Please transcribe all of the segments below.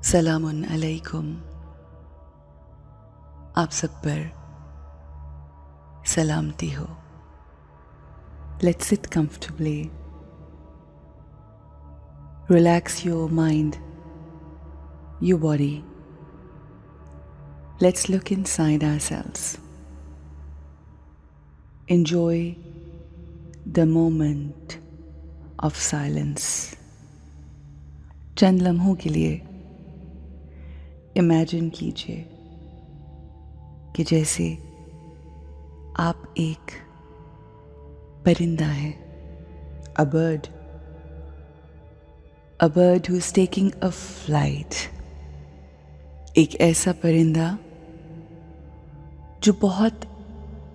सलामुन अलैकुम। आप सब पर सलामती हो। Let's sit comfortably. Relax your mind, your body. Let's look inside ourselves. Enjoy the moment of silence. चंद लम्हों के लिए इमेजिन कीजिए कि जैसे आप एक परिंदा है, a bird who is taking a flight. एक ऐसा परिंदा जो बहुत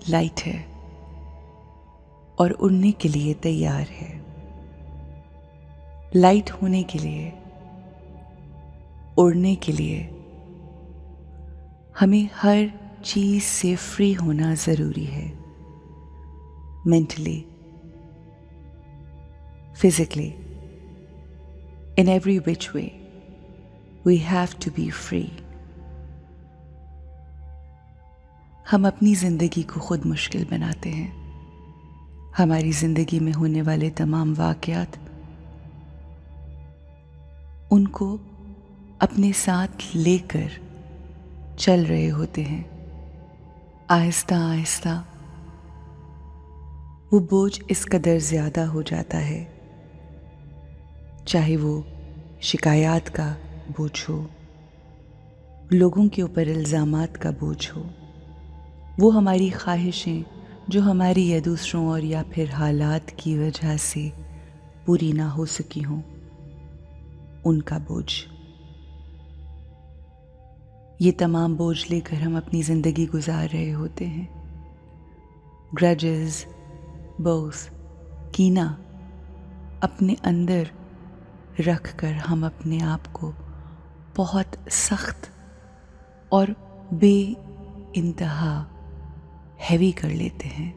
लाइट है और उड़ने के लिए तैयार है। लाइट होने के लिए, उड़ने के लिए हमें हर चीज से फ्री होना जरूरी है। Mentally, physically, in every which way, we have to be free. हम अपनी जिंदगी को खुद मुश्किल बनाते हैं। हमारी जिंदगी में होने वाले तमाम वाकयात, उनको अपने साथ लेकर चल रहे होते हैं। आहिस्ता आहिस्ता वो बोझ इस कदर ज्यादा हो जाता है, चाहे वो शिकायत का बोझ हो, लोगों के ऊपर इल्जामात का बोझ हो, वो हमारी ख्वाहिशें जो हमारी या दूसरों और या फिर हालात की वजह से पूरी ना हो सकी हों, उनका बोझ। ये तमाम बोझ लेकर हम अपनी जिंदगी गुजार रहे होते हैं। ग्रजेस, बोझ, कीना अपने अंदर रख कर हम अपने आप को बहुत सख्त और बे इंतहा हैवी कर लेते हैं।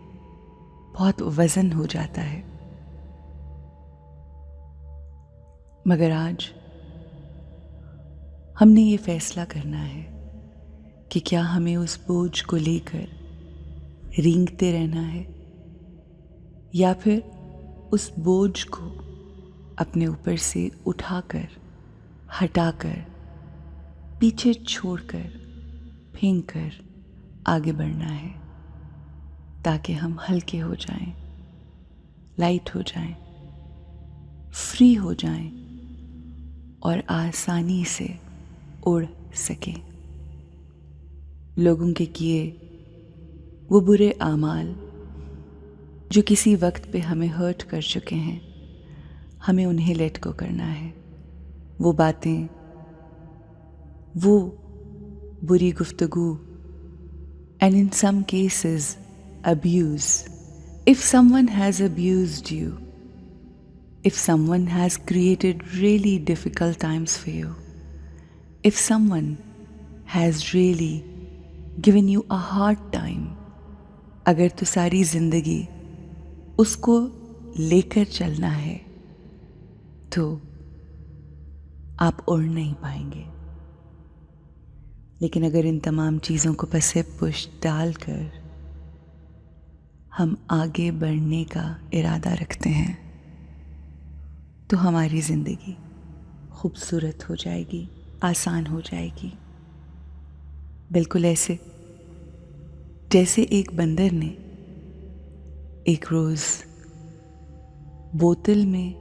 बहुत वजन हो जाता है। मगर आज हमने ये फैसला करना है कि क्या हमें उस बोझ को लेकर रेंगते रहना है या फिर उस बोझ को अपने ऊपर से उठाकर, हटाकर, पीछे छोड़कर, फेंक कर आगे बढ़ना है, ताकि हम हल्के हो जाएं, लाइट हो जाएं, फ्री हो जाएं और आसानी से उड़ सकें। लोगों के किए वो बुरे आमाल जो किसी वक्त पे हमें हर्ट कर चुके हैं, हमें उन्हें लेट गो करना है। वो बातें, वो बुरी गुफ्तगू, and in some cases abuse. If someone has abused you, if someone has created really difficult times for you, if someone has really given you a hard time, अगर तो सारी जिंदगी उसको लेकर चलना है तो आप उड़ नहीं पाएंगे। लेकिन अगर इन तमाम चीज़ों को पसे पुश डालकर हम आगे बढ़ने का इरादा रखते हैं तो हमारी ज़िंदगी खूबसूरत हो जाएगी, आसान हो जाएगी। बिल्कुल ऐसे जैसे एक बंदर ने एक रोज़ बोतल में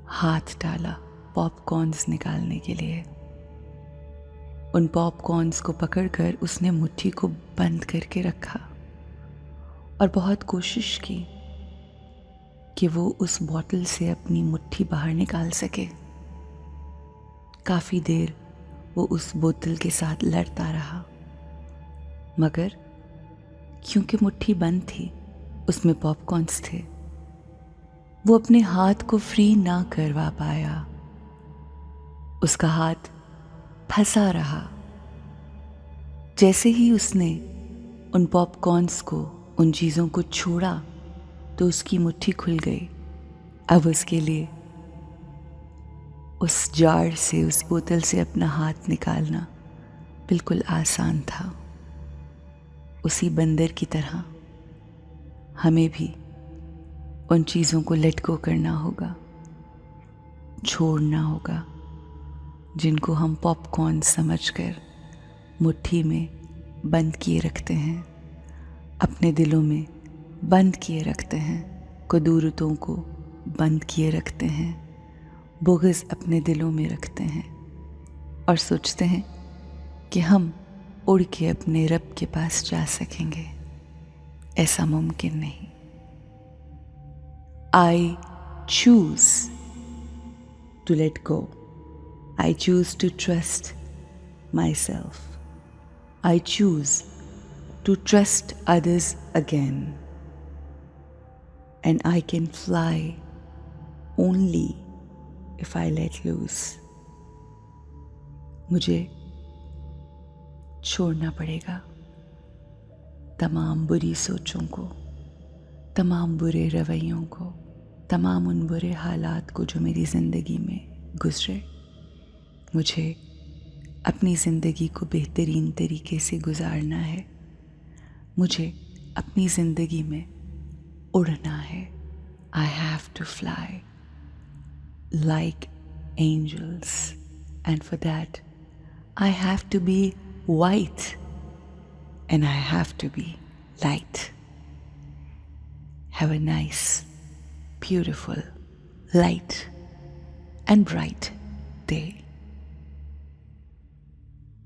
हाथ डाला पॉपकॉर्न्स निकालने के लिए। उन पॉपकॉर्न्स को पकड़कर उसने मुट्ठी को बंद करके रखा और बहुत कोशिश की कि वो उस बोतल से अपनी मुट्ठी बाहर निकाल सके। काफ़ी देर वो उस बोतल के साथ लड़ता रहा, मगर क्योंकि मुट्ठी बंद थी, उसमें पॉपकॉर्न्स थे, वो अपने हाथ को फ्री ना करवा पाया। उसका हाथ फंसा रहा। जैसे ही उसने उन पॉपकॉर्न्स को, उन चीज़ों को छोड़ा तो उसकी मुट्ठी खुल गई। अब उसके लिए उस जार से, उस बोतल से अपना हाथ निकालना बिल्कुल आसान था। उसी बंदर की तरह हमें भी उन चीज़ों को लेट गो करना होगा, छोड़ना होगा, जिनको हम पॉपकॉर्न समझकर मुट्ठी में बंद किए रखते हैं, अपने दिलों में बंद किए रखते हैं, कुदूरतों को बंद किए रखते हैं, बुग़्ज़ अपने दिलों में रखते हैं और सोचते हैं कि हम उड़ के अपने रब के पास जा सकेंगे। ऐसा मुमकिन नहीं। I choose to let go. I choose to trust myself. I choose to trust others again. And I can fly only if I let loose. मुझे छोड़ना पड़ेगा तमाम बुरी सोचों को, तमाम बुरे रवैयों को, तमाम उन बुरे हालात को जो मेरी ज़िंदगी में गुज़रे। मुझे अपनी ज़िंदगी को बेहतरीन तरीके से गुजारना है। मुझे अपनी ज़िंदगी में उड़ना है। I have to fly like angels, and for that I have to be white and I have to be light. Have a nice, beautiful, light and bright day.